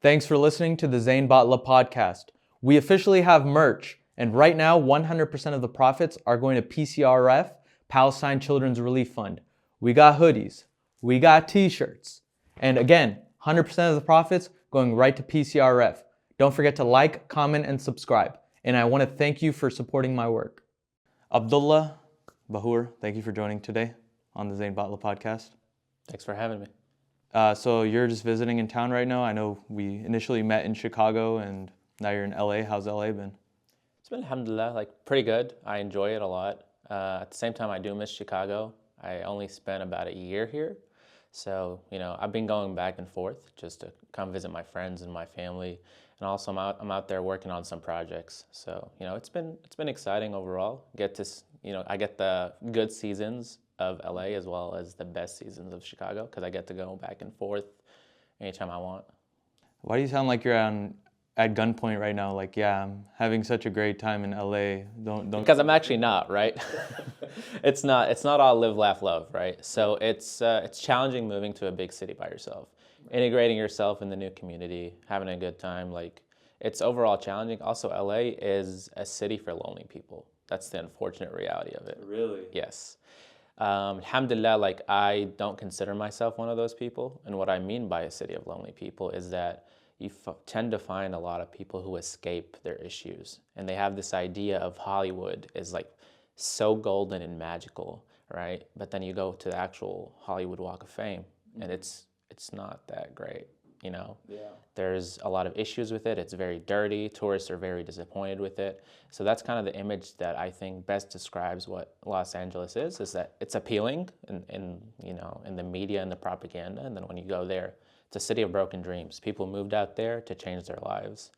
Thanks for listening to the Zain Battla podcast. We officially have merch, and right now 100% of the profits are going to PCRF, Palestine Children's Relief Fund. We got hoodies, we got t-shirts, and again, 100% of the profits going right to PCRF. Don't forget to like, comment, and subscribe. And I want to thank you for supporting my work. Abdullah, Bahour, thank you for joining today on the Zain Battla podcast. Thanks for having me. So you're just visiting in town right now. I know we initially met in Chicago and now you're in LA. How's LA been? It's been, alhamdulillah, pretty good. I enjoy it a lot. At the same time, I do miss Chicago. I only spent about a year here. So, I've been going back and forth just to come visit my friends and my family. And also I'm out there working on some projects. So, it's been exciting overall. I get the good seasons of LA as well as the best seasons of Chicago because I get to go back and forth anytime I want. Why do you sound like you're at gunpoint right now? Like, yeah, I'm having such a great time in LA. Don't. Because I'm actually not, right? It's not all live, laugh, love, right? So it's challenging moving to a big city by yourself, integrating yourself in the new community, having a good time. It's overall challenging. Also, LA is a city for lonely people. That's the unfortunate reality of it. Really? Yes. Alhamdulillah, I don't consider myself one of those people. And what I mean by a city of lonely people is that you tend to find a lot of people who escape their issues. And they have this idea of Hollywood is so golden and magical, right? But then you go to the actual Hollywood Walk of Fame and it's not that great, Yeah. There's a lot of issues with it. It's very dirty. Tourists are very disappointed with it. So that's kind of the image that I think best describes what Los Angeles is that it's appealing in the media and the propaganda. And then when you go there, it's a city of broken dreams. People moved out there to change their lives.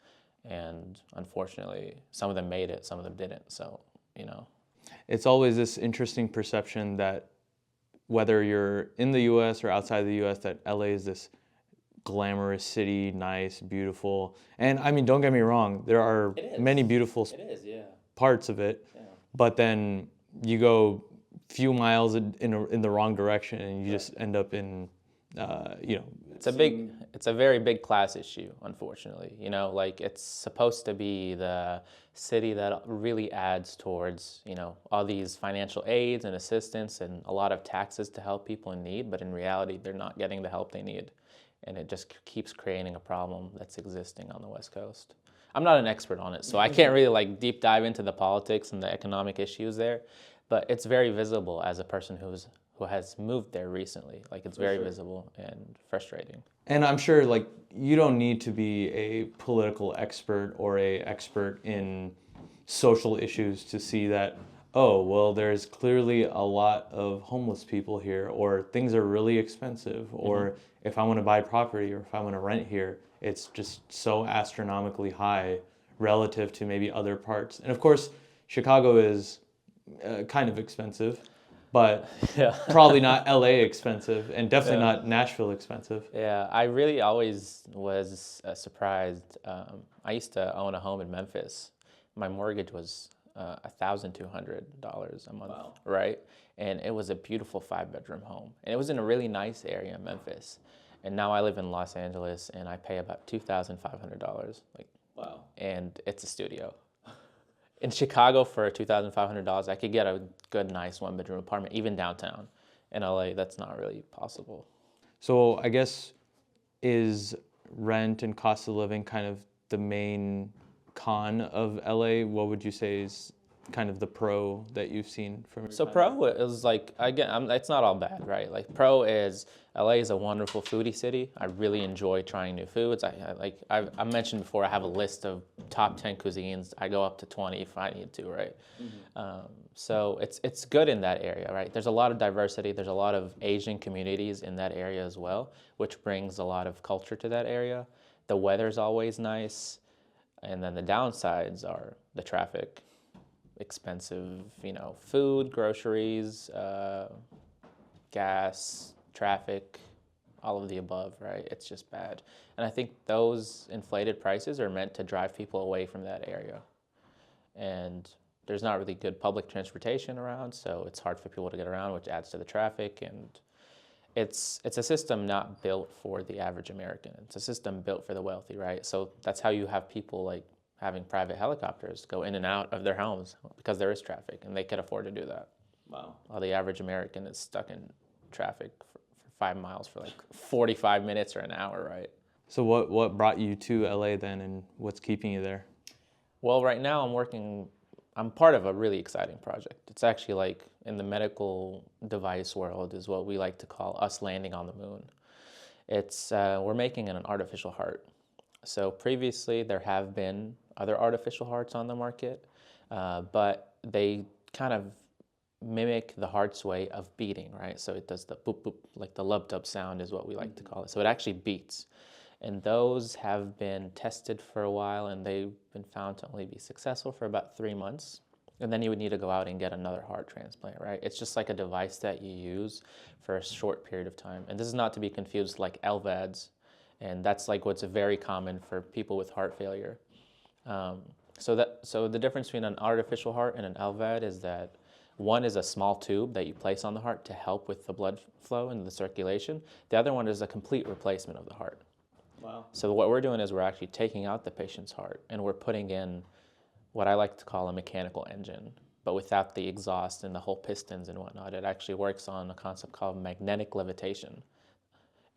And unfortunately, some of them made it, some of them didn't. So, It's always this interesting perception that whether you're in the U.S. or outside the U.S., that LA is this glamorous city, nice, beautiful. And I mean, don't get me wrong, there are many beautiful parts of it. Yeah. But then you go a few miles in the wrong direction and you just end up in, It's a very big class issue, unfortunately. It's supposed to be the city that really adds towards, all these financial aids and assistance and a lot of taxes to help people in need. But in reality, they're not getting the help they need. And it just keeps creating a problem that's existing on the West Coast. I'm not an expert on it, so I can't really deep dive into the politics and the economic issues there, but it's very visible as a person who has moved there recently. It's very visible and frustrating. And I'm sure you don't need to be a political expert or a expert in social issues to see that, oh, well, there's clearly a lot of homeless people here, or things are really expensive, or if I want to buy property or if I want to rent here, it's just so astronomically high relative to maybe other parts. And of course, Chicago is kind of expensive, but probably not LA expensive, and definitely not Nashville expensive. Yeah, I really always was surprised. I used to own a home in Memphis. My mortgage was $1,200 a month, right? And it was a beautiful 5-bedroom home. And it was in a really nice area in Memphis. And now I live in Los Angeles and I pay about $2,500. Wow. And it's a studio. In Chicago for $2,500, I could get a good, nice 1-bedroom apartment, even downtown. In LA, that's not really possible. So I guess, is rent and cost of living kind of the main con of LA? What would you say is kind of the pro that you've seen from your time? Pro is it's not all bad, right? Pro is LA is a wonderful foodie city. I really enjoy trying new foods. I mentioned before, I have a list of top 10 cuisines. I go up to 20 if I need to, right? So it's good in that area, right? There's a lot of diversity. There's a lot of Asian communities in that area as well, which brings a lot of culture to that area. The weather's always nice. And then the downsides are the traffic, expensive, food, groceries, gas, traffic, all of the above, right? It's just bad. And I think those inflated prices are meant to drive people away from that area. And there's not really good public transportation around, so it's hard for people to get around, which adds to the traffic. And It's a system not built for the average American. It's a system built for the wealthy, right? So that's how you have people like having private helicopters go in and out of their homes because there is traffic and they can afford to do that. Wow. While the average American is stuck in traffic for 5 miles for like 45 minutes or an hour, right? So what brought you to LA then, and what's keeping you there? Well, right now I'm part of a really exciting project. It's actually like in the medical device world is what we like to call us landing on the moon. We're making an artificial heart. So previously there have been other artificial hearts on the market, but they kind of mimic the heart's way of beating, right? So it does the boop boop, like the lub dub sound is what we like to call it. So it actually beats. And those have been tested for a while and they've been found to only be successful for about 3 months. And then you would need to go out and get another heart transplant, right? It's just like a device that you use for a short period of time. And this is not to be confused like LVADs. And that's like what's very common for people with heart failure. So the difference between an artificial heart and an LVAD is that one is a small tube that you place on the heart to help with the blood flow and the circulation. The other one is a complete replacement of the heart. Wow. So what we're doing is we're actually taking out the patient's heart and we're putting in what I like to call a mechanical engine, but without the exhaust and the whole pistons and whatnot. It actually works on a concept called magnetic levitation.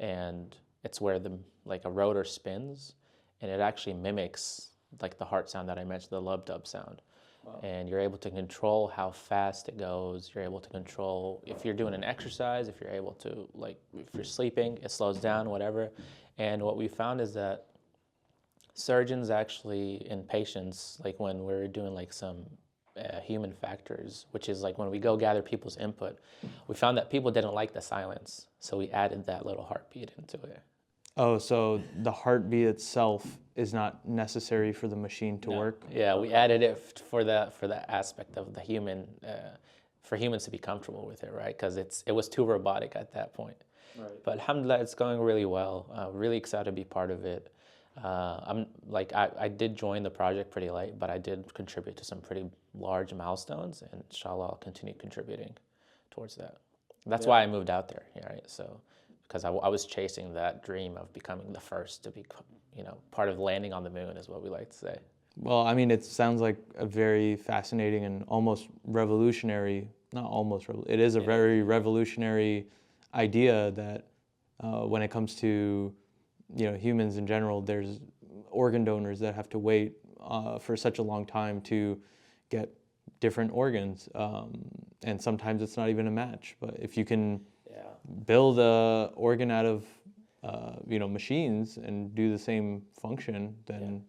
And it's where like a rotor spins and it actually mimics like the heart sound that I mentioned, the lub dub sound. Wow. And you're able to control how fast it goes. You're able to control if you're doing an exercise, if you're able to, like, if you're sleeping, it slows down, whatever. And what we found is that surgeons actually in patients, like when we're doing like some human factors, which is like when we go gather people's input, we found that people didn't like the silence. So we added that little heartbeat into it. Oh, so the heartbeat itself is not necessary for the machine to work? Yeah, we added it for the aspect of the human, for humans to be comfortable with it, right? Because it was too robotic at that point. Right. But alhamdulillah, it's going really well. Really excited to be part of it. I did join the project pretty late, but I did contribute to some pretty large milestones, and inshallah, I'll continue contributing towards that. That's why I moved out there, right? So, because I was chasing that dream of becoming the first to be, part of landing on the moon is what we like to say. Well, I mean, it sounds like a very fascinating and almost revolutionary, not almost, it is a very revolutionary idea that when it comes to, humans in general, there's organ donors that have to wait for such a long time to get different organs. And sometimes it's not even a match, but if you can build a organ out of, machines and do the same function, then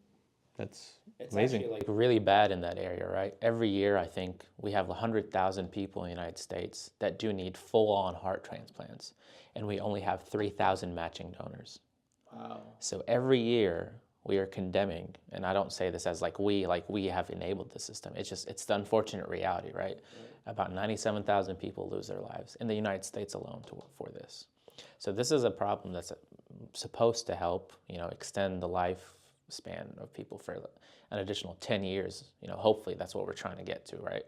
that's amazing. It's actually like really bad in that area, right? Every year, I think we have 100,000 people in the United States that do need full-on heart transplants, and we only have 3,000 matching donors. Wow. So every year we are condemning, and I don't say this as like we have enabled the system. It's the unfortunate reality, right? About 97,000 people lose their lives in the United States alone for this. So this is a problem that's supposed to help, extend the lifespan of people for an additional 10 years. Hopefully that's what we're trying to get to, right?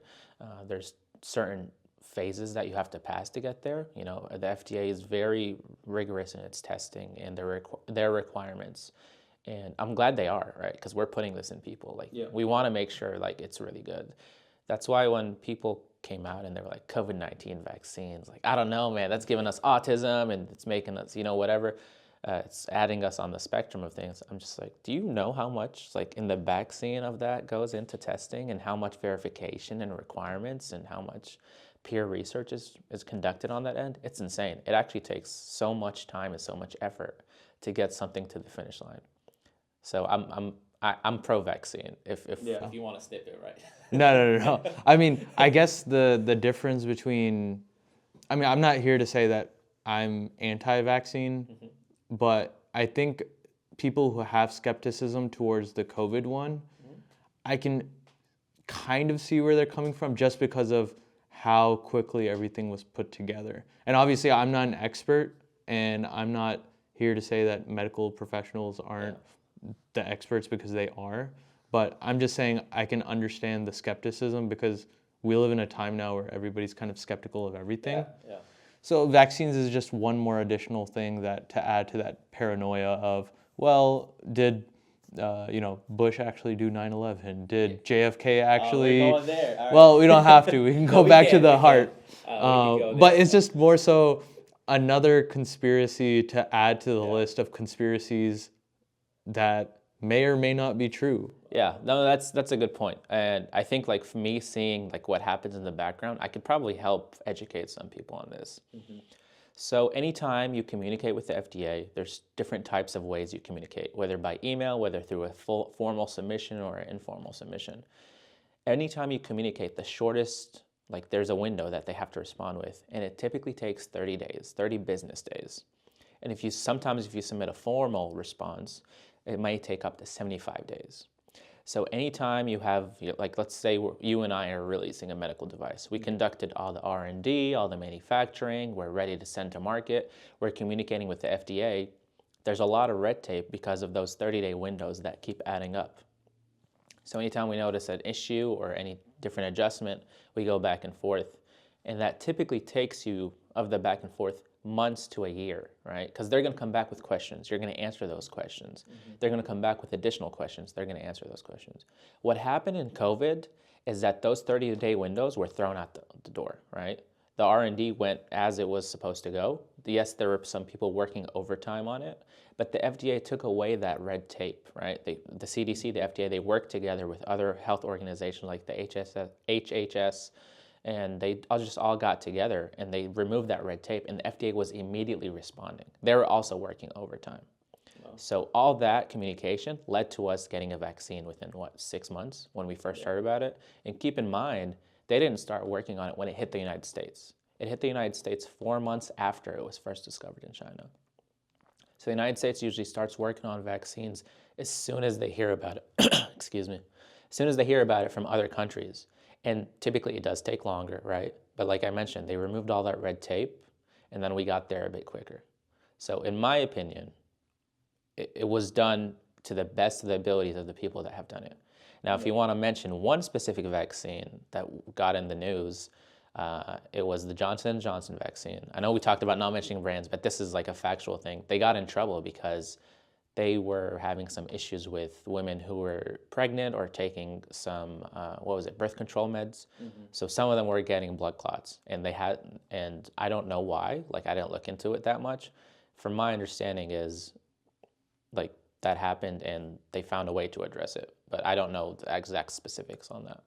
There's certain phases that you have to pass to get there. The FDA is very rigorous in its testing and their requirements. And I'm glad they are, right? Because we're putting this in people. We want to make sure it's really good. That's why when people came out and they were like, COVID-19 vaccines, I don't know, man, that's giving us autism and it's making us, whatever. It's adding us on the spectrum of things. I'm just like, do you know how much in the vaccine of that goes into testing and how much verification and requirements and how much peer research is conducted on that end? It's insane. It actually takes so much time and so much effort to get something to the finish line. So I'm pro-vaccine if you want to snip it, right? No. I mean, I guess the difference between, I'm not here to say that I'm anti-vaccine, but I think people who have skepticism towards the COVID one, I can kind of see where they're coming from just because of how quickly everything was put together. And obviously I'm not an expert and I'm not here to say that medical professionals aren't the experts because they are, but I'm just saying I can understand the skepticism because we live in a time now where everybody's kind of skeptical of everything. Yeah. So vaccines is just one more additional thing that to add to that paranoia of, well, did Bush actually do 9/11? Did JFK actually? We're going there. All right. Well, we don't have to. We can go we back to can, the we heart. can. We can go But there. it's just more so another conspiracy to add to the list of conspiracies that may or may not be true. Yeah, no, that's a good point. And I think like for me seeing like what happens in the background, I could probably help educate some people on this. So anytime you communicate with the FDA, there's different types of ways you communicate, whether by email, whether through a full formal submission or an informal submission. Anytime you communicate, the shortest, like there's a window that they have to respond with, and it typically takes 30 days, 30 business days. And if you submit a formal response, it might take up to 75 days. So anytime you have, like let's say you and I are releasing a medical device, we conducted all the R&D, all the manufacturing, we're ready to send to market, we're communicating with the FDA, there's a lot of red tape because of those 30-day windows that keep adding up. So anytime we notice an issue or any different adjustment, we go back and forth. And that typically takes you, of the back and forth, months to a year, right? Because they're going to come back with questions. You're going to answer those questions. They're going to come back with additional questions. They're going to answer those questions. What happened in COVID is that those 30-day windows were thrown out the door, right? The R&D went as it was supposed to go. Yes, there were some people working overtime on it, but the FDA took away that red tape, right? The CDC, the FDA, they worked together with other health organizations like the HHS, and they all got together and they removed that red tape, and the FDA was immediately responding. They were also working overtime. Wow. So all that communication led to us getting a vaccine within, 6 months when we first heard about it? And keep in mind, they didn't start working on it when it hit the United States. It hit the United States 4 months after it was first discovered in China. So the United States usually starts working on vaccines as soon as they hear about it. Excuse me. As soon as they hear about it from other countries. And typically it does take longer, right? But like I mentioned, they removed all that red tape, and then we got there a bit quicker. So in my opinion, it was done to the best of the abilities of the people that have done it. Now, if you want to mention one specific vaccine that got in the news, it was the Johnson & Johnson vaccine. I know we talked about not mentioning brands, but this is like a factual thing. They got in trouble because they were having some issues with women who were pregnant or taking some, birth control meds. So some of them were getting blood clots, and I don't know why, like I didn't look into it that much. From my understanding is, like, that happened and they found a way to address it, but I don't know the exact specifics on that.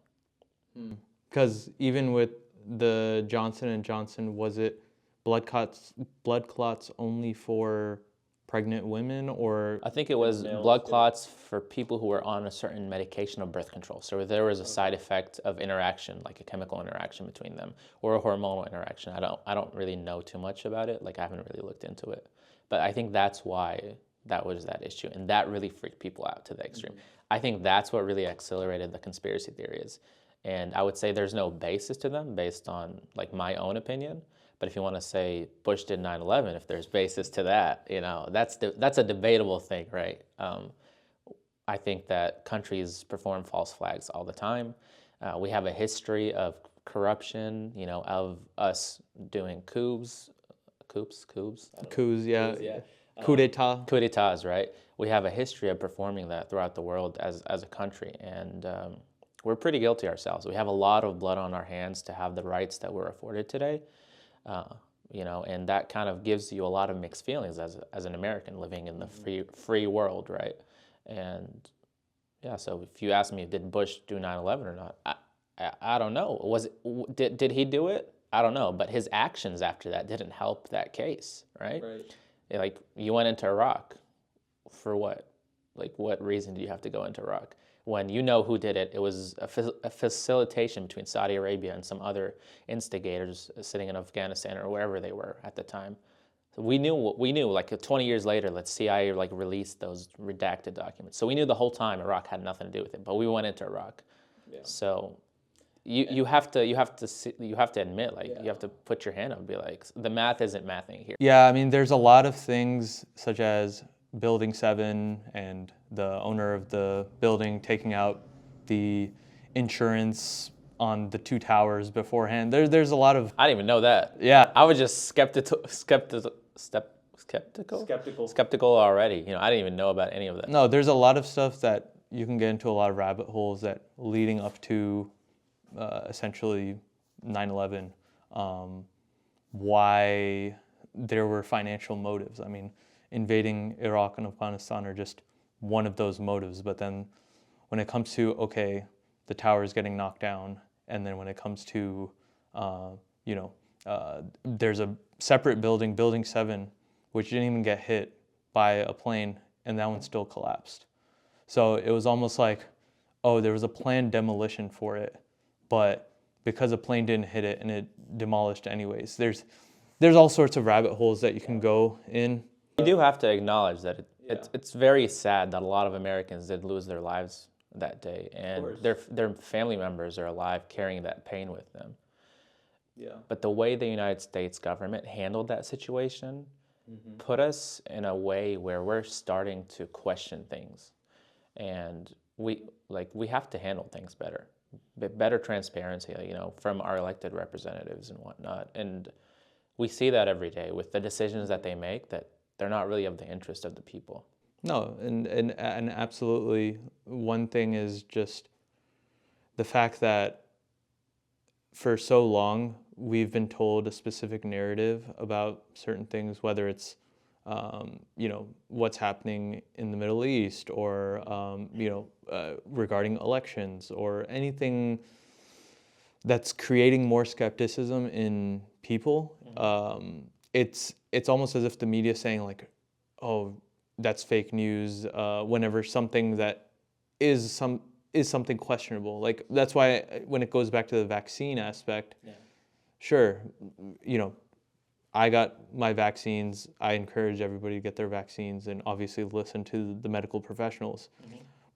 Because even with the Johnson & Johnson, was it blood clots only for pregnant women, or? I think it was blood clots for people who were on a certain medication of birth control. So there was a side effect of interaction, like a chemical interaction between them, or a hormonal interaction. I don't really know too much about it. Like I haven't really looked into it, but I think that's why that was that issue, and that really freaked people out to the extreme. I think that's what really accelerated the conspiracy theories, and I would say there's no basis to them based on like my own opinion. But if you want to say Bush did 9/11, if there's basis to that, that's a debatable thing, right? I think that countries perform false flags all the time. We have a history of corruption, of us doing coups, Yeah. Coup d'etat. Coup d'etats, right? We have a history of performing that throughout the world as a country, and we're pretty guilty ourselves. We have a lot of blood on our hands to have the rights that we're afforded today. And that kind of gives you a lot of mixed feelings as an American living in the free world, right? And yeah, so if you ask me, did Bush do 9/11 or not? I don't know. Did he do it? I don't know. But his actions after that didn't help that case, right? Like you went into Iraq for what? Like what reason do you have to go into Iraq? When you know who did it, it was a facilitation between Saudi Arabia and some other instigators sitting in Afghanistan or wherever they were at the time. So we knew like 20 years later, let's CIA like released those redacted documents. So we knew the whole time Iraq had nothing to do with it, but we went into Iraq. Yeah. So you have to admit, like you have to put your hand up and be like, the math isn't mathing here. Yeah, I mean, there's a lot of things such as Building 7 and the owner of the building taking out the insurance on the two towers beforehand. There's a lot of I didn't even know that. yeah. I was just skeptical already. You know, I didn't even know about any of that. No, there's a lot of stuff that you can get into a lot of rabbit holes that leading up to essentially 9/11. Why there were financial motives. I mean, invading Iraq and Afghanistan are just one of those motives. But then when it comes to, okay, the tower is getting knocked down, and then when it comes to, there's a separate building, Building 7, which didn't even get hit by a plane, and that one still collapsed. So it was almost like, oh, there was a planned demolition for it, but because a plane didn't hit it and it demolished anyways. There's all sorts of rabbit holes that you can go in. You do have to acknowledge that it's very sad that a lot of Americans did lose their lives that day, and their family members are alive carrying that pain with them. Yeah. But the way the United States government handled that situation put us in a way where we're starting to question things, and we have to handle things better, better transparency, you know, from our elected representatives and whatnot. And we see that every day with the decisions that they make, that they're not really of the interest of the people. No, and absolutely. One thing is just the fact that for so long we've been told a specific narrative about certain things, whether it's what's happening in the Middle East or regarding elections or anything that's creating more skepticism in people. It's almost as if the media is saying like, oh, that's fake news, whenever something that is something questionable. Like that's why when it goes back to the vaccine aspect, sure, I got my vaccines. I encourage everybody to get their vaccines and obviously listen to the medical professionals.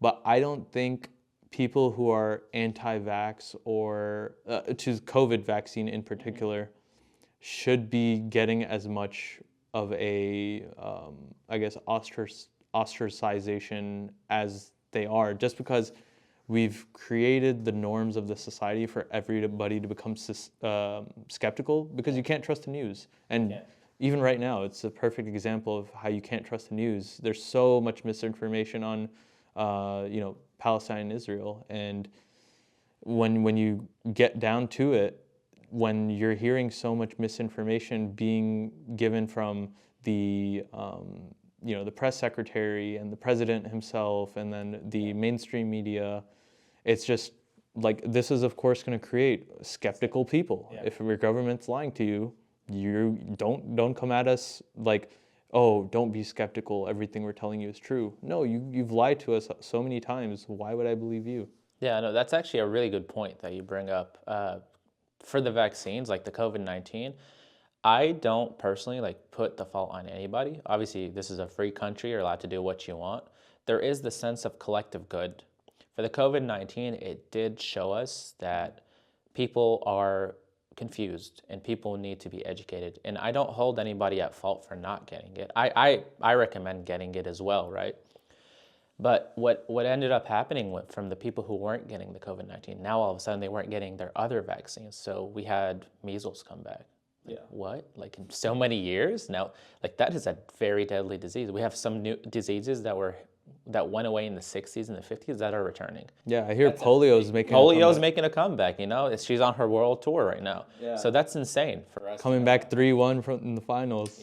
But I don't think people who are anti-vax or to COVID vaccine in particular should be getting as much of a, ostracization as they are, just because we've created the norms of the society for everybody to become skeptical, because you can't trust the news. And even right now, it's a perfect example of how you can't trust the news. There's so much misinformation on, Palestine and Israel. And when you get down to it, when you're hearing so much misinformation being given from the the press secretary and the president himself, and then the mainstream media, it's just like, this is of course going to create skeptical people. If your government's lying to you, you don't come at us like, oh, don't be skeptical, everything we're telling you is true. No, you've lied to us so many times. Why would I believe you? Yeah, no, that's actually a really good point that you bring up. For the vaccines, like the COVID-19, I don't personally put the fault on anybody. Obviously, this is a free country. You're allowed to do what you want. There is the sense of collective good. For the COVID-19, it did show us that people are confused and people need to be educated. And I don't hold anybody at fault for not getting it. I recommend getting it as well, right? But what ended up happening from the people who weren't getting the COVID-19, now all of a sudden they weren't getting their other vaccines. So we had measles come back. What? Like in so many years? Now, that is a very deadly disease. We have some new diseases that went away in the 60s and the 50s that are returning. Yeah, I hear polio's making making a comeback, She's on her world tour right now. Yeah. So that's insane for us. Coming back 3-1 in the finals.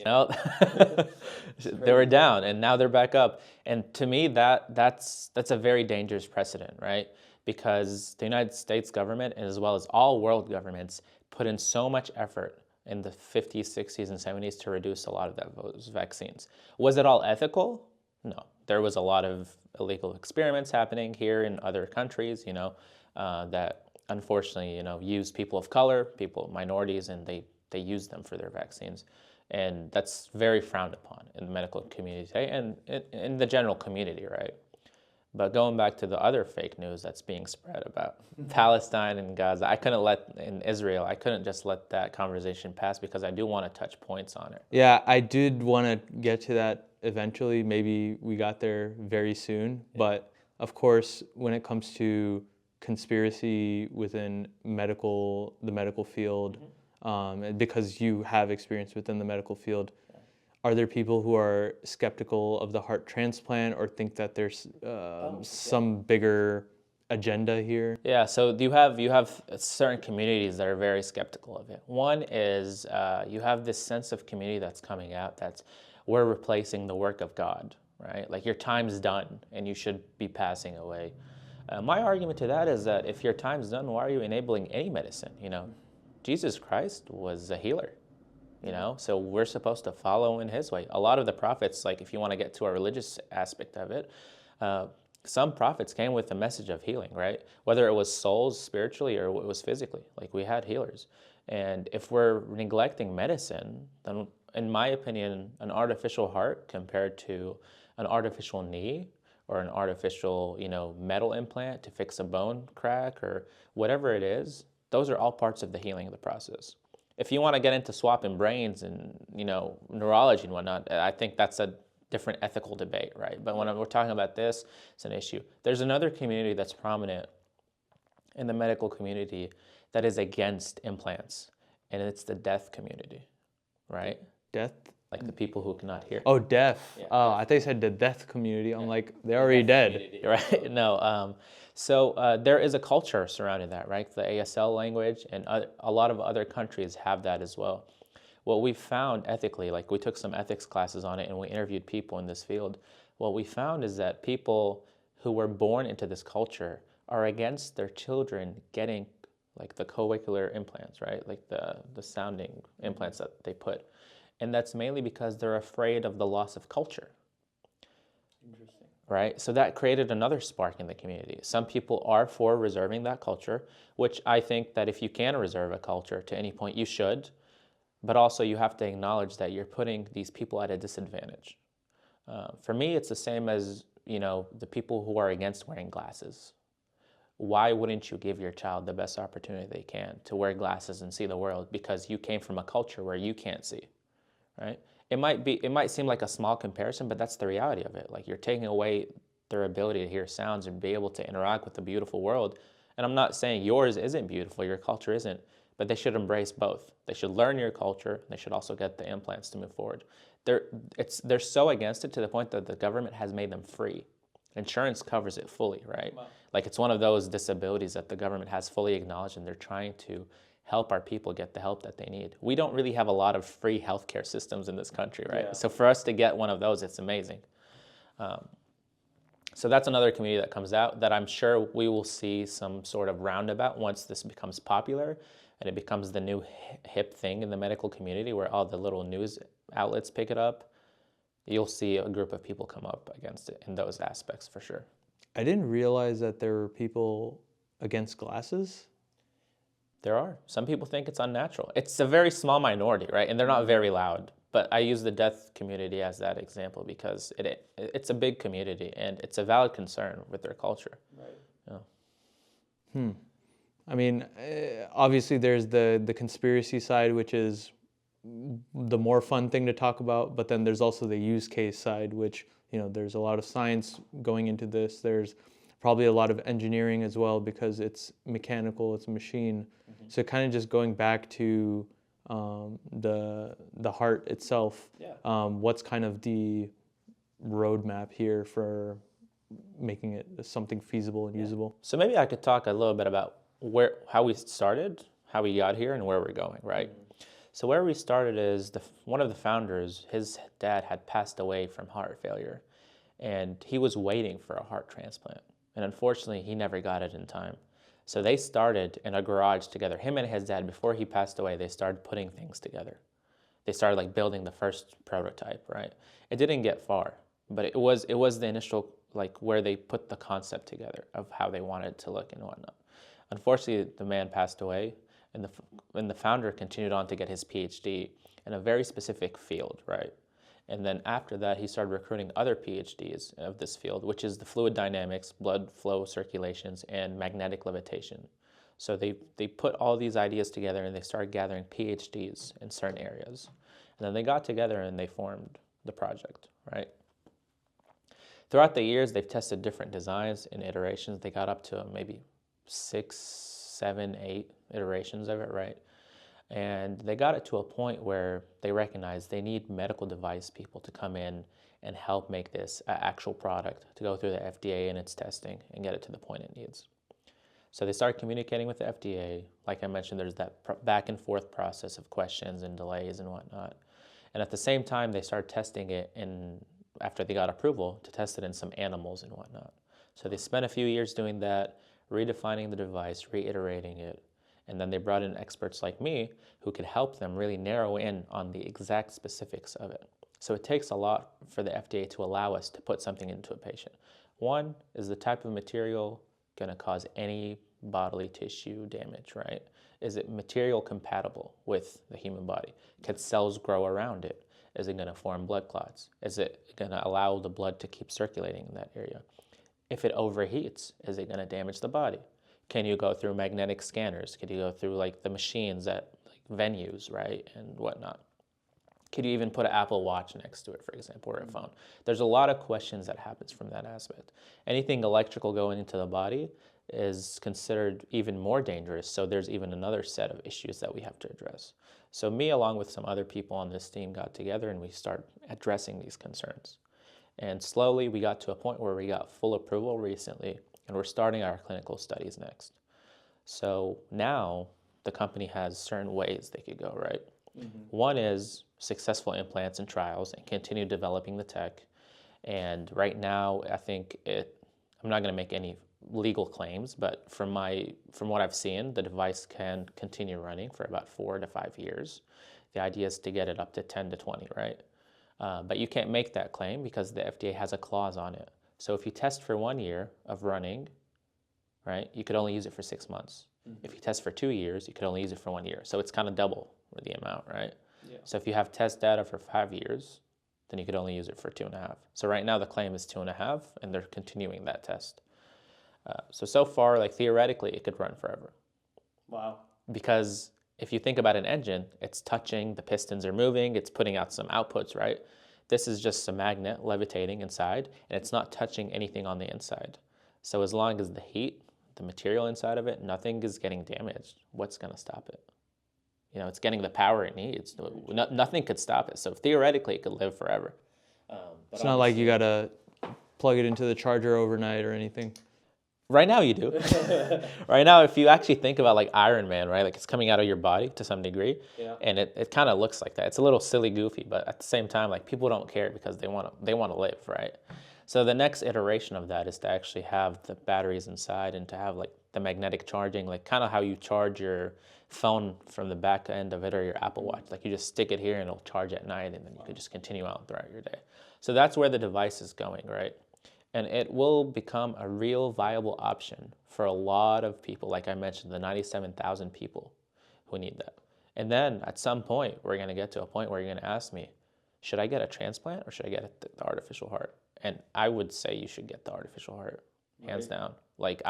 They were down and now they're back up. And to me, that's a very dangerous precedent, right? Because the United States government, as well as all world governments, put in so much effort in the 50s, 60s, and 70s to reduce a lot of those vaccines. Was it all ethical? No. There was a lot of illegal experiments happening here in other countries, that unfortunately, use people of color, minorities, and they use them for their vaccines. And that's very frowned upon in the medical community and in the general community, right? But going back to the other fake news that's being spread about Palestine and Gaza, in Israel, I couldn't just let that conversation pass because I do want to touch points on it. Yeah, I did want to get to that eventually. Maybe we got there very soon. Yeah. But of course, when it comes to conspiracy within the medical field, and because you have experience within the medical field. Are there people who are skeptical of the heart transplant or think that there's some bigger agenda here? Yeah, so you have certain communities that are very skeptical of it. One is you have this sense of community that's coming out that's we're replacing the work of God, right? Like your time's done and you should be passing away. My argument to that is that if your time's done, why are you enabling any medicine? Jesus Christ was a healer. So we're supposed to follow in his way. A lot of the prophets, like if you want to get to a religious aspect of it, some prophets came with a message of healing, right? Whether it was souls spiritually or it was physically, like we had healers. And if we're neglecting medicine, then in my opinion, an artificial heart compared to an artificial knee or an artificial, metal implant to fix a bone crack or whatever it is, those are all parts of the healing of the process. If you want to get into swapping brains and, neurology and whatnot, I think that's a different ethical debate, right? But when we're talking about this, it's an issue. There's another community that's prominent in the medical community that is against implants, and it's the deaf community, right? Death? Like the people who cannot hear. Oh, deaf. Yeah, Oh, I thought you said the death community. I'm like, they're already dead. Community, right? No. So there is a culture surrounding that, right? The ASL language, and a lot of other countries have that as well. What we found ethically, like we took some ethics classes on it and we interviewed people in this field, what we found is that people who were born into this culture are against their children getting like the cochlear implants, right? Like the sounding implants that they put. And that's mainly because they're afraid of the loss of culture. Interesting. Right? So that created another spark in the community. Some people are for reserving that culture, which I think that if you can reserve a culture to any point, you should. But also you have to acknowledge that you're putting these people at a disadvantage. For me, it's the same as, the people who are against wearing glasses. Why wouldn't you give your child the best opportunity they can to wear glasses and see the world because you came from a culture where you can't see? Right? It might seem like a small comparison, but that's the reality of it. Like you're taking away their ability to hear sounds and be able to interact with the beautiful world. And I'm not saying yours isn't beautiful, your culture isn't, but they should embrace both. They should learn your culture. They should also get the implants to move forward. They're so against it to the point that the government has made them free. Insurance covers it fully, right? Wow. Like it's one of those disabilities that the government has fully acknowledged, and they're trying to help our people get the help that they need. We don't really have a lot of free healthcare systems in this country, right? Yeah. So for us to get one of those, it's amazing. So that's another community that comes out that I'm sure we will see some sort of roundabout once this becomes popular and it becomes the new hip thing in the medical community where all the little news outlets pick it up. You'll see a group of people come up against it in those aspects for sure. I didn't realize that there were people against glasses. There are. Some people think it's unnatural. It's a very small minority, right? And they're not very loud. But I use the deaf community as that example because it's a big community and it's a valid concern with their culture. Right. Yeah. I mean, obviously there's the conspiracy side, which is the more fun thing to talk about. But then there's also the use case side, which, there's a lot of science going into this. There's probably a lot of engineering as well because it's mechanical, it's a machine. Mm-hmm. So kind of just going back to the heart itself, what's kind of the roadmap here for making it something feasible and usable? So maybe I could talk a little bit about how we started, how we got here, and where we're going, right? Mm-hmm. So where we started is one of the founders, his dad had passed away from heart failure, and he was waiting for a heart transplant. And unfortunately, he never got it in time. So they started in a garage together. Him and his dad, before he passed away, they started putting things together. They started building the first prototype, right? It didn't get far, but it was the initial, where they put the concept together of how they wanted it to look and whatnot. Unfortunately, the man passed away, and the founder continued on to get his PhD in a very specific field, right? And then after that, he started recruiting other PhDs of this field, which is the fluid dynamics, blood flow circulations, and magnetic levitation. So they put all these ideas together and they started gathering PhDs in certain areas. And then they got together and they formed the project, right? Throughout the years, they've tested different designs and iterations. They got up to maybe 6, 7, 8 iterations of it, right? And they got it to a point where they recognized they need medical device people to come in and help make this an actual product to go through the FDA and its testing and get it to the point it needs. So they started communicating with the FDA. Like I mentioned, there's that back and forth process of questions and delays and whatnot. And at the same time, they started testing it after they got approval to test it in some animals and whatnot. So they spent a few years doing that, redefining the device, reiterating it. And then they brought in experts like me who could help them really narrow in on the exact specifics of it. So it takes a lot for the FDA to allow us to put something into a patient. One is the type of material going to cause any bodily tissue damage, right? Is it material compatible with the human body? Can cells grow around it? Is it going to form blood clots? Is it going to allow the blood to keep circulating in that area? If it overheats, is it going to damage the body? Can you go through magnetic scanners? Could you go through like the machines at like venues, right, and whatnot? Could you even put an Apple Watch next to it, for example, or a phone? There's a lot of questions that happens from that aspect. Anything electrical going into the body is considered even more dangerous, so there's even another set of issues that we have to address. So me, along with some other people on this team, got together and we started addressing these concerns. And slowly we got to a point where we got full approval recently, and we're starting our clinical studies next. So now the company has certain ways they could go, right? One is successful implants and trials and continue developing the tech. And right now, I think I'm not going to make any legal claims, but from what I've seen, the device can continue running for about 4 to 5 years. The idea is to get it up to 10 to 20, right? But you can't make that claim because the FDA has a clause on it. So if you test for 1 year of running, right, you could only use it for 6 months. If you test for 2 years, you could only use it for 1 year. So it's kind of double the amount, right? Yeah. So if you have test data for 5 years, then you could only use it for 2.5. So right now the claim is 2.5, and they're continuing that test. So far, like theoretically, it could run forever. Wow. Because if you think about an engine, it's touching, the pistons are moving, it's putting out some outputs, right? This is just a magnet levitating inside, and it's not touching anything on the inside. So as long as the heat, the material inside of it, nothing is getting damaged, what's going to stop it? You know, it's getting the power it needs. Nothing could stop it. So theoretically, it could live forever. It's not like you got to plug it into the charger overnight or anything. Right now you do. Right now, if you actually think about like Iron Man, right? Like it's coming out of your body to some degree. Yeah. And it kind of looks like that. It's a little silly goofy, but at the same time, like people don't care because they want to live, right? So the next iteration of that is to actually have the batteries inside and to have like the magnetic charging, like kind of how you charge your phone from the back end of it or your Apple Watch. Like you just stick it here and it'll charge at night, and then you can just continue on throughout your day. So that's where the device is going, right? And it will become a real viable option for a lot of people. Like I mentioned, the 97,000 people who need that. And then at some point, we're going to get to a point where you're going to ask me, should I get a transplant or should I get the artificial heart? And I would say you should get the artificial heart, hands down. Like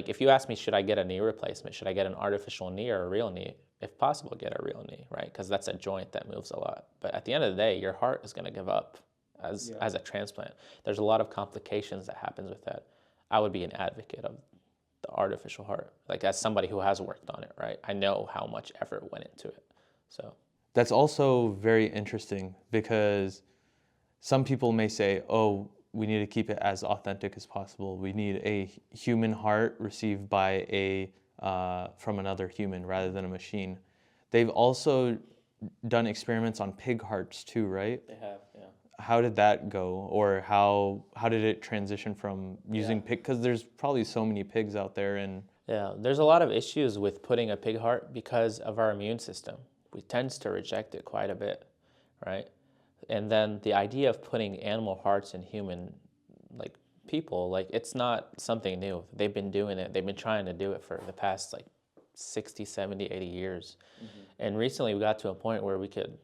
if you ask me, should I get a knee replacement? Should I get an artificial knee or a real knee? If possible, get a real knee, right? Because that's a joint that moves a lot. But at the end of the day, your heart is going to give up as a transplant. There's a lot of complications that happens with that. I would be an advocate of the artificial heart, like as somebody who has worked on it, right? I know how much effort went into it. So that's also very interesting because some people may say, oh, we need to keep it as authentic as possible. We need a human heart received by from another human rather than a machine. They've also done experiments on pig hearts too, right? They have, yeah. How did that go, or how did it transition from using pig? Because there's probably so many pigs out there, and there's a lot of issues with putting a pig heart because of our immune system. We tend to reject it quite a bit, right? And then the idea of putting animal hearts in human, like people, like it's not something new. They've been doing it. They've been trying to do it for the past like 60, 70, 80 years. And recently we got to a point where we could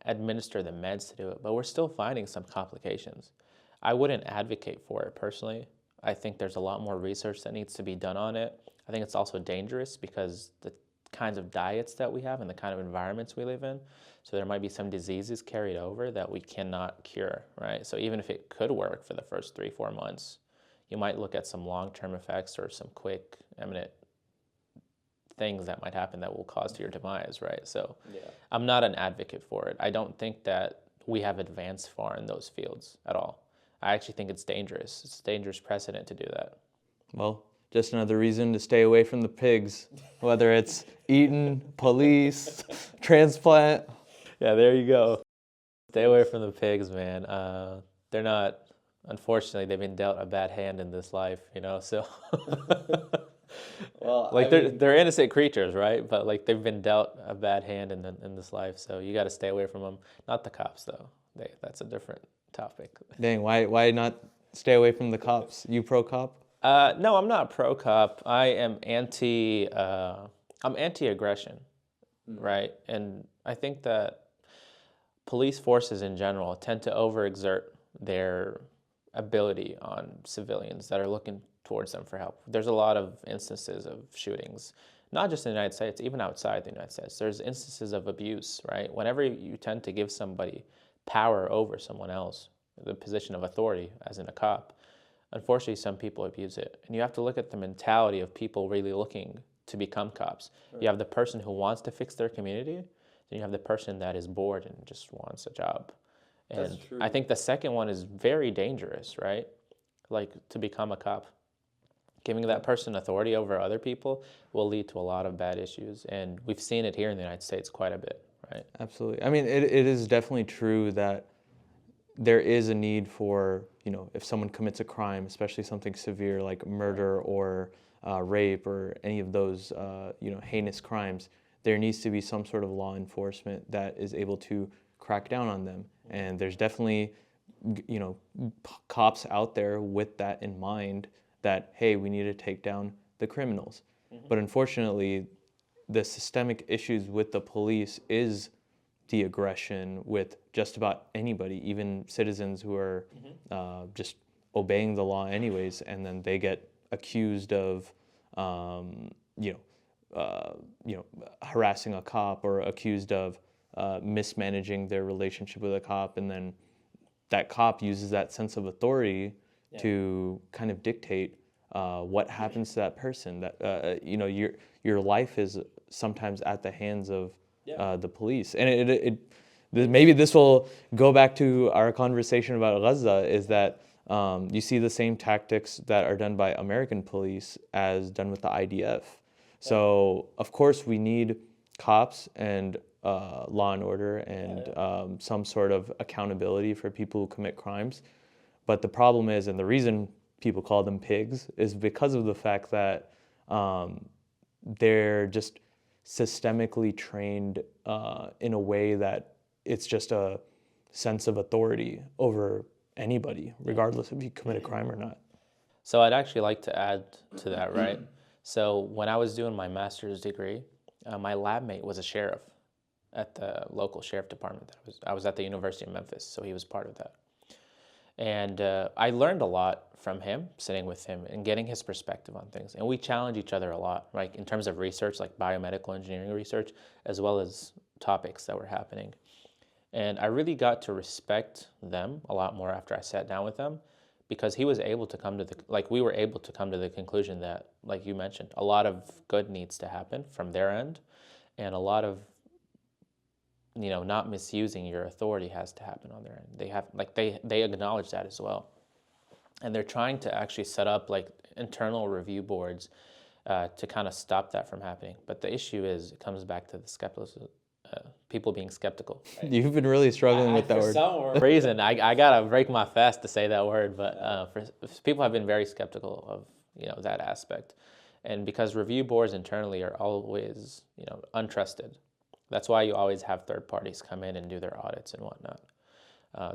administer the meds to do it, but we're still finding some complications. I wouldn't advocate for it personally. I think there's a lot more research that needs to be done on it. I think it's also dangerous because the kinds of diets that we have and the kind of environments we live in. So there might be some diseases carried over that we cannot cure, right? So even if it could work for the first 3-4 months, you might look at some long-term effects or some quick, imminent things that might happen that will cause to your demise, right? So I'm not an advocate for it. I don't think that we have advanced far in those fields at all. I actually think it's dangerous. It's a dangerous precedent to do that. Well, just another reason to stay away from the pigs, whether it's eating, police, transplant. Yeah, there you go. Stay away from the pigs, man. They're not, unfortunately, they've been dealt a bad hand in this life, so. Well, like they're innocent creatures, right? But like they've been dealt a bad hand in this life, so you got to stay away from them. Not the cops, though. That's a different topic. Dang, why not stay away from the cops? You pro cop? No, I'm not pro cop. I am I'm anti-aggression, right? And I think that police forces in general tend to overexert their ability on civilians that are looking towards them for help. There's a lot of instances of shootings, not just in the United States, even outside the United States. There's instances of abuse, right? Whenever you tend to give somebody power over someone else, the position of authority, as in a cop, unfortunately, some people abuse it. And you have to look at the mentality of people really looking to become cops. Right. You have the person who wants to fix their community, then you have the person that is bored and just wants a job. And that's true. I think the second one is very dangerous, right? Like to become a cop. Giving that person authority over other people will lead to a lot of bad issues. And we've seen it here in the United States quite a bit, right? Absolutely. I mean, it is definitely true that there is a need for, if someone commits a crime, especially something severe like murder or rape or any of those, heinous crimes, there needs to be some sort of law enforcement that is able to crack down on them. And there's definitely, cops out there with that in mind that, hey, we need to take down the criminals. Mm-hmm. But unfortunately, the systemic issues with the police is the aggression with just about anybody, even citizens who are just obeying the law anyways, and then they get accused of, harassing a cop or accused of mismanaging their relationship with a cop, and then that cop uses that sense of authority to kind of dictate what happens to that person. That your life is sometimes at the hands of the police, and maybe this will go back to our conversation about Gaza. Is that you see the same tactics that are done by American police as done with the IDF. So of course we need cops and law and order and some sort of accountability for people who commit crimes. But the problem is, and the reason people call them pigs, is because of the fact that they're just systemically trained in a way that it's just a sense of authority over anybody, regardless if you commit a crime or not. So I'd actually like to add to that, right? So when I was doing my master's degree, my lab mate was a sheriff at the local sheriff department. I was at the University of Memphis, so he was part of that. And I learned a lot from him, sitting with him and getting his perspective on things. And we challenge each other a lot, right, in terms of research, like biomedical engineering research, as well as topics that were happening. And I really got to respect them a lot more after I sat down with them, because he was able to come to we were able to come to the conclusion that, like you mentioned, a lot of good needs to happen from their end, and a lot of not misusing your authority has to happen on their end. They acknowledge that as well. And they're trying to actually set up internal review boards to kind of stop that from happening. But the issue is, it comes back to the skepticism, people being skeptical. Right? You've been really struggling with that word. For some reason, I gotta break my fast to say that word, but people have been very skeptical of that aspect. And because review boards internally are always untrusted. That's why you always have third parties come in and do their audits and whatnot.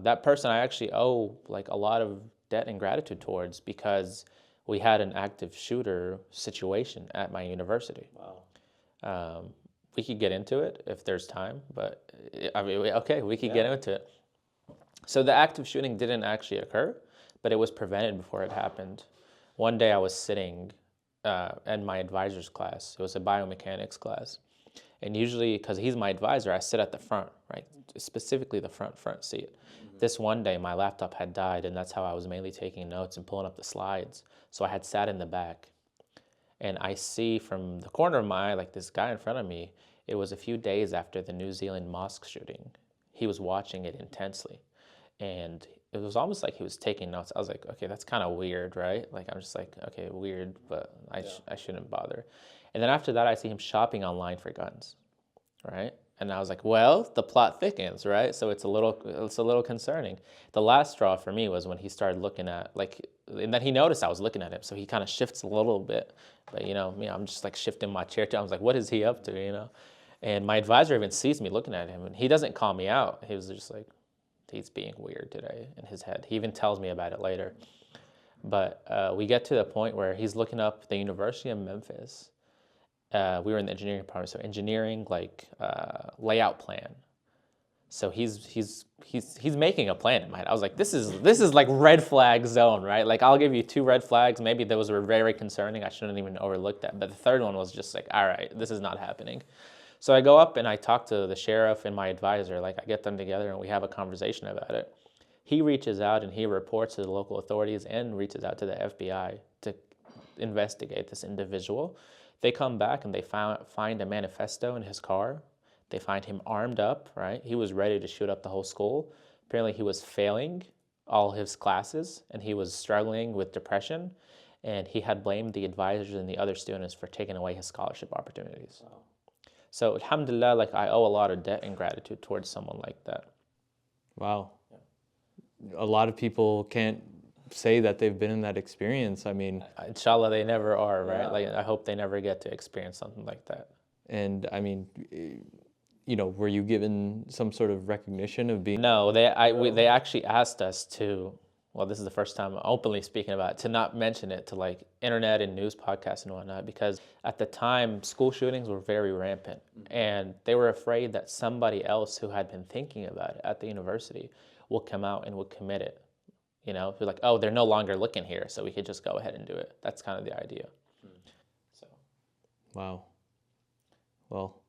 That person I actually owe a lot of debt and gratitude towards, because we had an active shooter situation at my university. Wow. We could get into it if there's time, but we could get into it. So the active shooting didn't actually occur, but it was prevented before it happened. One day I was sitting in my advisor's class. It was a biomechanics class. And usually, because he's my advisor, I sit at the front, right? Specifically the front seat. This one day, my laptop had died, and that's how I was mainly taking notes and pulling up the slides. So I had sat in the back, and I see from the corner of my eye, like this guy in front of me, it was a few days after the New Zealand mosque shooting. He was watching it intensely, and it was almost like he was taking notes. I was like, okay, that's kind of weird, right? Like, I'm just like, okay, weird, but I shouldn't bother. And then after that, I see him shopping online for guns, right? And I was like, well, the plot thickens, right? So it's a little concerning. The last straw for me was when he started looking at, like, and then he noticed I was looking at him, so he kind of shifts a little bit. But me, I'm just like shifting my chair too. I was like, what is he up to? And my advisor even sees me looking at him, and he doesn't call me out. He was just like, he's being weird today in his head. He even tells me about it later. But we get to the point where he's looking up the University of Memphis. We were in the engineering department, so engineering layout plan. So he's making a plan in my head. I was like, this is like red flag zone, right? Like, I'll give you 2 red flags. Maybe those were very concerning. I shouldn't even overlook that. But the third one was just like, all right, this is not happening. So I go up and I talk to the sheriff and my advisor. Like, I get them together and we have a conversation about it. He reaches out and he reports to the local authorities and reaches out to the FBI to investigate this individual. They come back and they find a manifesto in his car. They find him armed up, right? He was ready to shoot up the whole school. Apparently he was failing all his classes and he was struggling with depression, and he had blamed the advisors and the other students for taking away his scholarship opportunities. Wow. So alhamdulillah, like, I owe a lot of debt and gratitude towards someone like that. Wow. A lot of people can't say that they've been in that experience. I mean, inshallah they never are, right? Like, I hope they never get to experience something like that. And I mean, were you given some sort of recognition of being? No, they actually asked us to, well, this is the first time I'm openly speaking about it, to not mention it to like internet and news podcasts and whatnot, because at the time school shootings were very rampant, and they were afraid that somebody else who had been thinking about it at the university will come out and would commit it. They're like, oh, they're no longer looking here, so we could just go ahead and do it. That's kind of the idea. So. Wow. Well,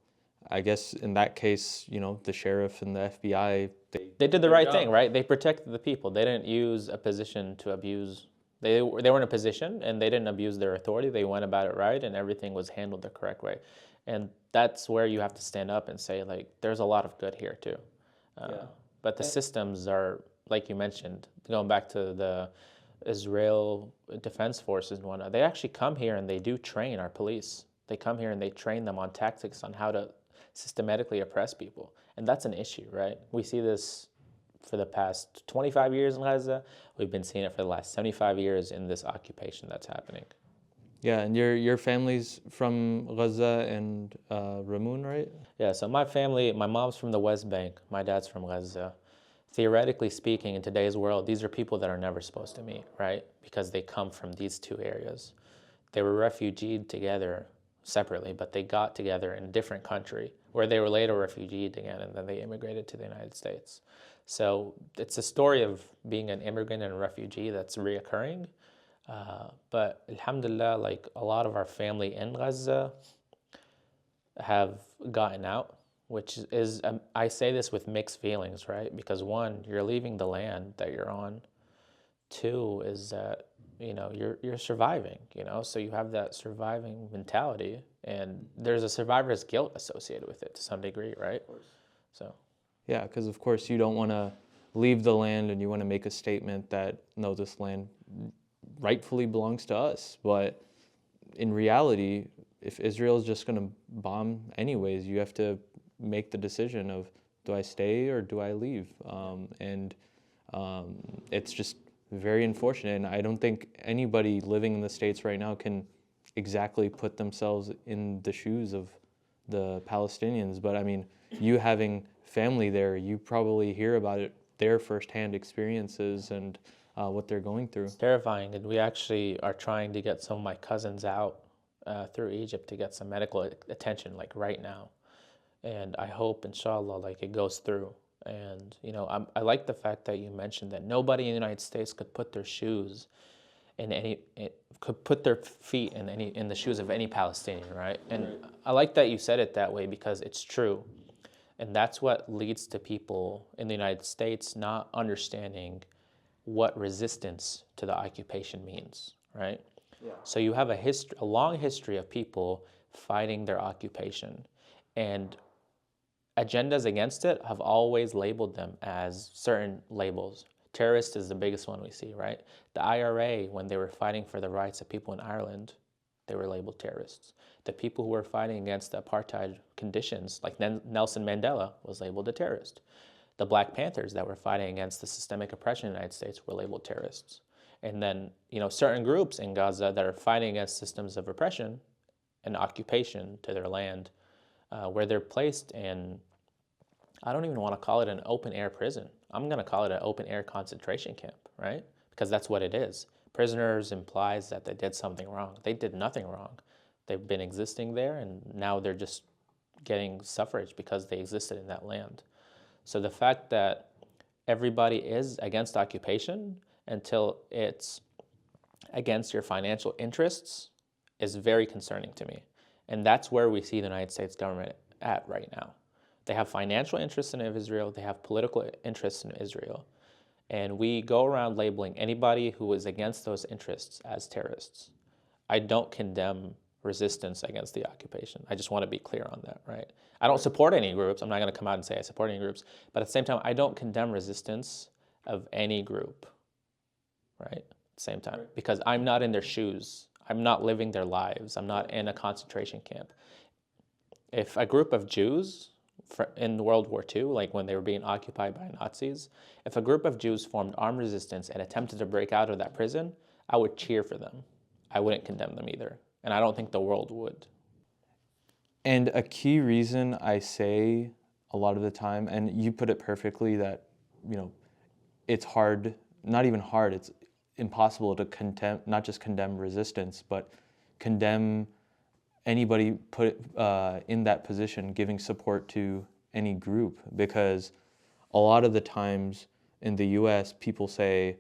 I guess in that case, the sheriff and the FBI, they did the right thing, right? They protected the people. They didn't use a position to abuse. They were in a position and they didn't abuse their authority. They went about it right, and everything was handled the correct way. And that's where you have to stand up and say, like, there's a lot of good here too. But the systems are, like you mentioned, going back to the Israel Defense Forces and whatnot, they actually come here and they do train our police. They come here and they train them on tactics on how to systematically oppress people. And that's an issue, right? We see this for the past 25 years in Gaza. We've been seeing it for the last 75 years in this occupation that's happening. Yeah, and your family's from Gaza and Ramun, right? Yeah, so my mom's from the West Bank, my dad's from Gaza. Theoretically speaking, in today's world, these are people that are never supposed to meet, right? Because they come from these 2 areas. They were refugeed together separately, but they got together in a different country where they were later refugeed again, and then they immigrated to the United States. So it's a story of being an immigrant and a refugee that's reoccurring. But alhamdulillah, like, a lot of our family in Gaza have gotten out, which is, I say this with mixed feelings, right? Because 1, you're leaving the land that you're on. 2 is that, you're surviving, so you have that surviving mentality, and there's a survivor's guilt associated with it to some degree, right? Of course. So. Yeah, because of course you don't want to leave the land and you want to make a statement that, no, this land rightfully belongs to us. But in reality, if Israel is just going to bomb anyways, you have to make the decision of, do I stay or do I leave? It's just very unfortunate. And I don't think anybody living in the States right now can exactly put themselves in the shoes of the Palestinians. But I mean, you having family there, you probably hear about it, their firsthand experiences and what they're going through. It's terrifying, and we actually are trying to get some of my cousins out through Egypt to get some medical attention, like right now. And I hope, inshallah, like, it goes through. And, I like the fact that you mentioned that nobody in the United States could put their shoes in could put their feet in the shoes of any Palestinian, right? And I like that you said it that way because it's true. And that's what leads to people in the United States not understanding what resistance to the occupation means, right? Yeah. So you have a long history of people fighting their occupation, and agendas against it have always labeled them as certain labels. Terrorist is the biggest one we see, right? The IRA, when they were fighting for the rights of people in Ireland, they were labeled terrorists. The people who were fighting against the apartheid conditions, like Nelson Mandela, was labeled a terrorist. The Black Panthers that were fighting against the systemic oppression in the United States were labeled terrorists. And then, certain groups in Gaza that are fighting against systems of oppression and occupation to their land, where they're placed in, I don't even want to call it an open air prison. I'm going to call it an open air concentration camp, right? Because that's what it is. Prisoners implies that they did something wrong. They did nothing wrong. They've been existing there, and now they're just getting suffrage because they existed in that land. So the fact that everybody is against occupation until it's against your financial interests is very concerning to me. And that's where we see the United States government at right now. They have financial interests in Israel. They have political interests in Israel. And we go around labeling anybody who is against those interests as terrorists. I don't condemn resistance against the occupation. I just want to be clear on that, right? I don't support any groups. I'm not going to come out and say I support any groups. But at the same time, I don't condemn resistance of any group, right? At the same time, because I'm not in their shoes. I'm not living their lives. I'm not in a concentration camp. If a group of Jews in World War II, like when they were being occupied by Nazis, if a group of Jews formed armed resistance and attempted to break out of that prison, I would cheer for them. I wouldn't condemn them either. And I don't think the world would. And a key reason I say a lot of the time, and you put it perfectly, that, it's hard, not even hard, it's impossible to condemn, not just condemn resistance, but condemn anybody put in that position giving support to any group. Because a lot of the times in the US, people say,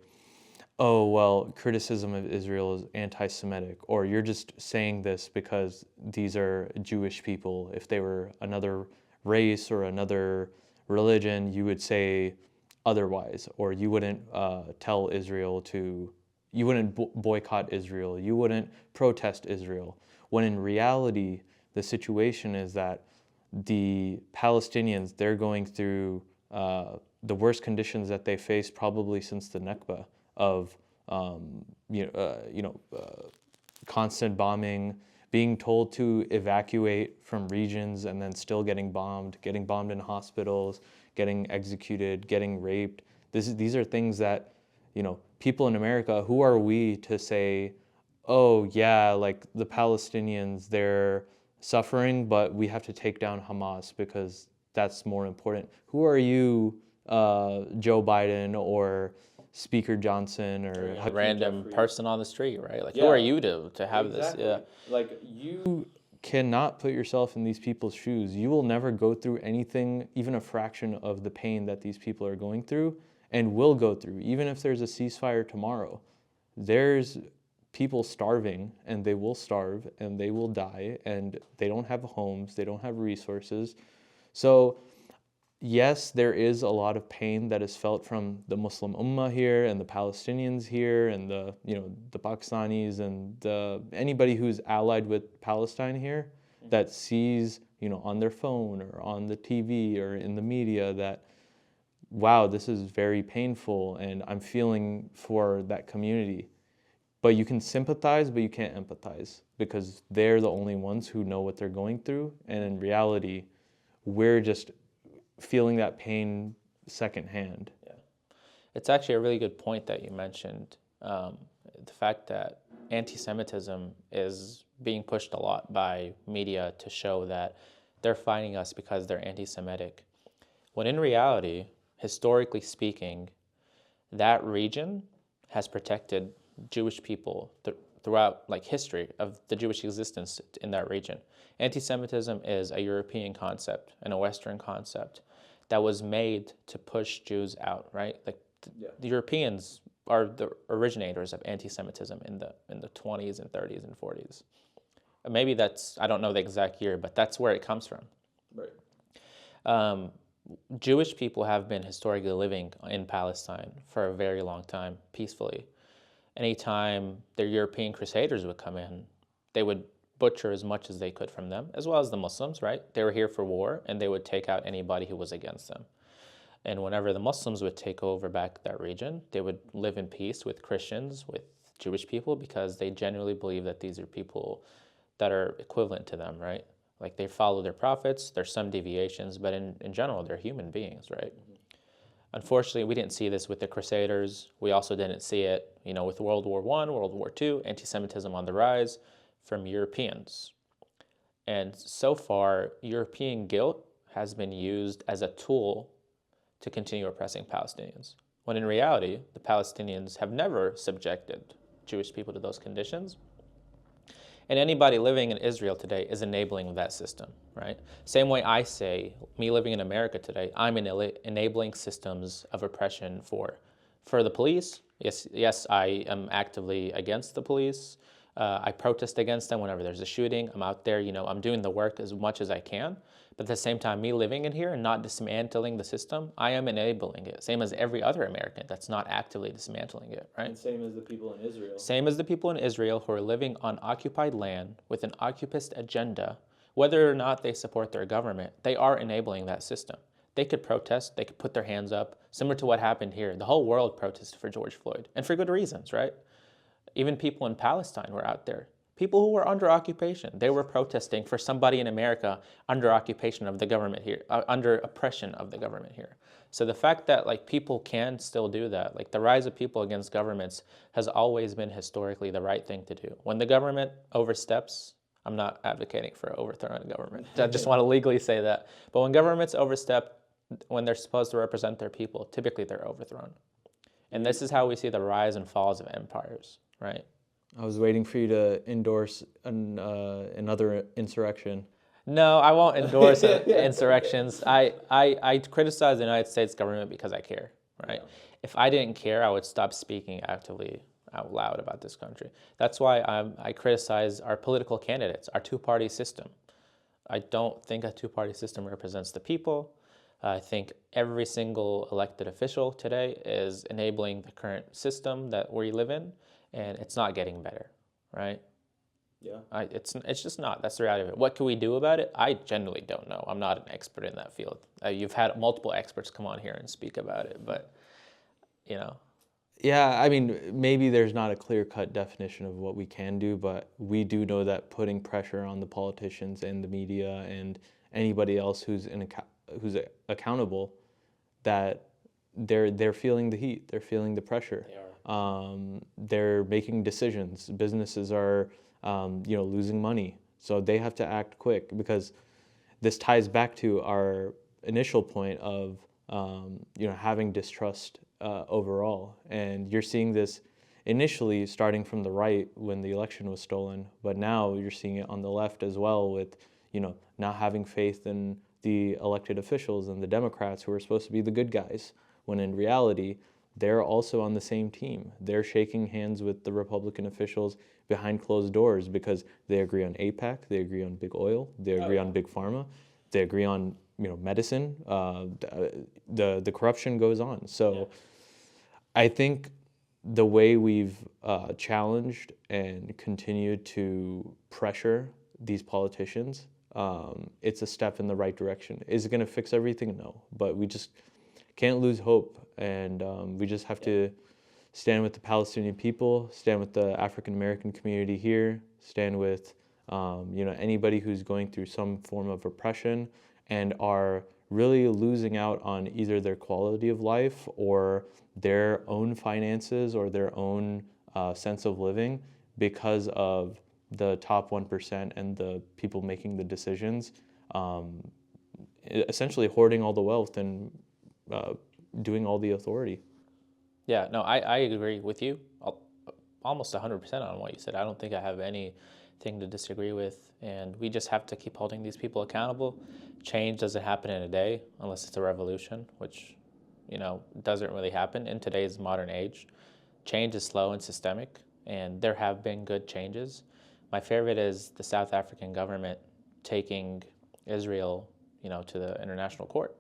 oh, well, criticism of Israel is anti-Semitic, or you're just saying this because these are Jewish people. If they were another race or another religion, you would say otherwise, or you wouldn't tell Israel to, you wouldn't boycott Israel, you wouldn't protest Israel. When in reality, the situation is that the Palestinians, they're going through the worst conditions that they faced probably since the Nakba, of constant bombing, being told to evacuate from regions and then still getting bombed in hospitals, getting executed, getting raped. These are things that, people in America, who are we to say, oh yeah, like the Palestinians, they're suffering, but we have to take down Hamas because that's more important. Who are you, Joe Biden or Speaker Johnson or a random person on the street, right? Like, who are you to have this? Yeah. Like, you cannot put yourself in these people's shoes. You will never go through anything, even a fraction of the pain that these people are going through and will go through. Even if there's a ceasefire tomorrow, there's people starving, and they will starve and they will die, and they don't have homes, they don't have resources. So yes, there is a lot of pain that is felt from the Muslim Ummah here and the Palestinians here and the Pakistanis and anybody who's allied with Palestine here that sees, on their phone or on the TV or in the media that, wow, this is very painful and I'm feeling for that community. But you can sympathize, but you can't empathize because they're the only ones who know what they're going through. And in reality, we're just feeling that pain secondhand. Yeah, it's actually a really good point that you mentioned. The fact that anti-Semitism is being pushed a lot by media to show that they're fighting us because they're anti-Semitic. When in reality, historically speaking, that region has protected Jewish people throughout history of the Jewish existence in that region. Anti-Semitism is a European concept and a Western concept that was made to push Jews out, right? The Europeans are the originators of anti-Semitism in the 20s and 30s and 40s. Maybe that's, I don't know the exact year, but that's where it comes from. Right. Jewish people have been historically living in Palestine for a very long time, peacefully. Anytime the European crusaders would come in, they would butcher as much as they could from them, as well as the Muslims, right? They were here for war, and they would take out anybody who was against them. And whenever the Muslims would take over back that region, they would live in peace with Christians, with Jewish people, because they genuinely believe that these are people that are equivalent to them, right? Like they follow their prophets, there's some deviations, but in general, they're human beings, right? Mm-hmm. Unfortunately, we didn't see this with the Crusaders. We also didn't see it, with World War I, World War II, anti-Semitism on the rise from Europeans. And so far, European guilt has been used as a tool to continue oppressing Palestinians, when in reality, the Palestinians have never subjected Jewish people to those conditions. And anybody living in Israel today is enabling that system, right? Same way I say, me living in America today, I'm enabling systems of oppression for the police. Yes, I am actively against the police. I protest against them whenever there's a shooting. I'm out there, I'm doing the work as much as I can. But at the same time, me living in here and not dismantling the system, I am enabling it. Same as every other American that's not actively dismantling it, right? And same as the people in Israel. Same as the people in Israel who are living on occupied land with an occupist agenda. Whether or not they support their government, they are enabling that system. They could protest, they could put their hands up, similar to what happened here. The whole world protested for George Floyd, and for good reasons, right? Even people in Palestine were out there. People who were under occupation, they were protesting for somebody in America under occupation of the government here, under oppression of the government here. So the fact that people can still do that, the rise of people against governments has always been historically the right thing to do. When the government oversteps, I'm not advocating for overthrowing the government. I just want to legally say that. But when governments overstep, when they're supposed to represent their people, typically they're overthrown. And this is how we see the rise and falls of empires, right? I was waiting for you to endorse another insurrection. No, I won't endorse insurrections. I criticize the United States government because I care, right? Yeah. If I didn't care, I would stop speaking actively out loud about this country. That's why I criticize our political candidates, our two-party system. I don't think a two-party system represents the people. I think every single elected official today is enabling the current system that we live in, and it's not getting better, right? Yeah. It's just not. That's the reality of it. What can we do about it? I genuinely don't know. I'm not an expert in that field. You've had multiple experts come on here and speak about it, but, Yeah, I mean, maybe there's not a clear-cut definition of what we can do, but we do know that putting pressure on the politicians and the media and anybody else who's accountable, that they're feeling the heat, they're feeling the pressure. They are. They're making decisions. Businesses are, losing money, so they have to act quick, because this ties back to our initial point of, having distrust overall. And you're seeing this initially starting from the right when the election was stolen, but now you're seeing it on the left as well with, not having faith in the elected officials and the Democrats who are supposed to be the good guys, when in reality, they're also on the same team. They're shaking hands with the Republican officials behind closed doors because they agree on AIPAC, they agree on big oil, they agree on big pharma, they agree on medicine. The corruption goes on. So I think the way we've challenged and continued to pressure these politicians, it's a step in the right direction. Is it going to fix everything? No, but we just can't lose hope, and we just have to stand with the Palestinian people, stand with the African American community here, stand with anybody who's going through some form of oppression and are really losing out on either their quality of life or their own finances or their own sense of living because of the top 1% and the people making the decisions, essentially hoarding all the wealth and doing all the authority. Yeah, no, I agree with you almost 100% on what you said. I don't think I have anything to disagree with, and we just have to keep holding these people accountable. Change doesn't happen in a day unless it's a revolution, which, doesn't really happen in today's modern age. change is slow and systemic, and there have been good changes. My favorite is the South African government taking Israel, to the International Court.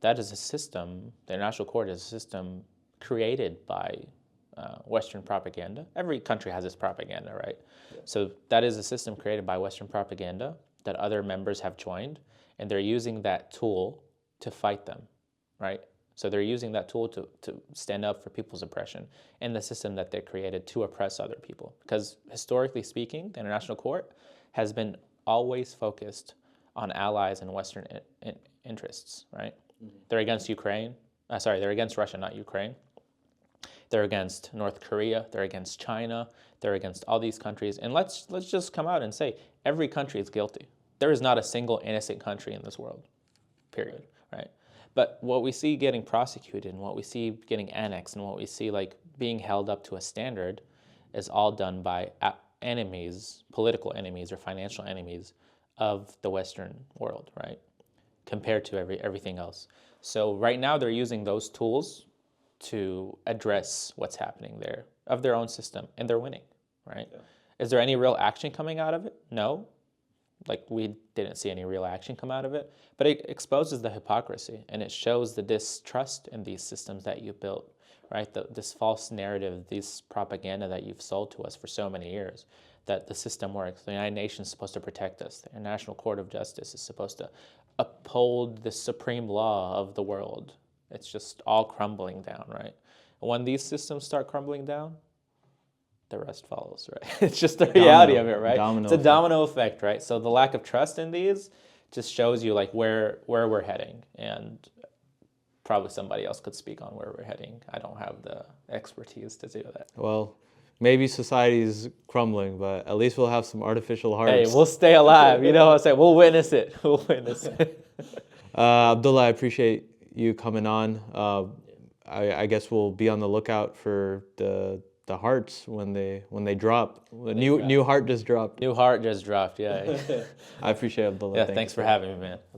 That is a system. The International Court is a system created by Western propaganda. Every country has its propaganda, right? Yeah. So that is a system created by Western propaganda that other members have joined, and they're using that tool to fight them, right? So they're using that tool to stand up for people's oppression and the system that they created to oppress other people. Because historically speaking, the International Court has been always focused on allies and Western interests, right? Mm-hmm. They're against Ukraine. They're against Russia, not Ukraine. They're against North Korea. They're against China. They're against all these countries. And let's just come out and say every country is guilty. There is not a single innocent country in this world, period, right? But what we see getting prosecuted and what we see getting annexed and what we see like being held up to a standard is all done by enemies, political enemies or financial enemies of the Western world, right? Compared to everything else. So right now they're using those tools to address what's happening there of their own system, and they're winning, right? Yeah. Is there any real action coming out of it? No. Like, we didn't see any real action come out of it, but it exposes the hypocrisy, and it shows the distrust in these systems that you built, right? This false narrative, this propaganda that you've sold to us for so many years, that the system works. The United Nations is supposed to protect us. The International Court of Justice is supposed to uphold the supreme law of the world. It's just all crumbling down, right? When these systems start crumbling down, the rest follows, right? It's just the reality of it, right? It's a domino effect, right? So the lack of trust in these just shows you like where we're heading, and probably somebody else could speak on where we're heading. I don't have the expertise to do that. Well, maybe society's crumbling, but at least we'll have some artificial hearts. Hey, we'll stay alive. You know what I'm saying? We'll witness it. We'll witness it. Abdullah, I appreciate you coming on. I guess we'll be on the lookout for the hearts when they drop. The new heart just dropped. New heart just dropped, yeah. I appreciate it, Abdullah. Yeah, thanks for having me, man.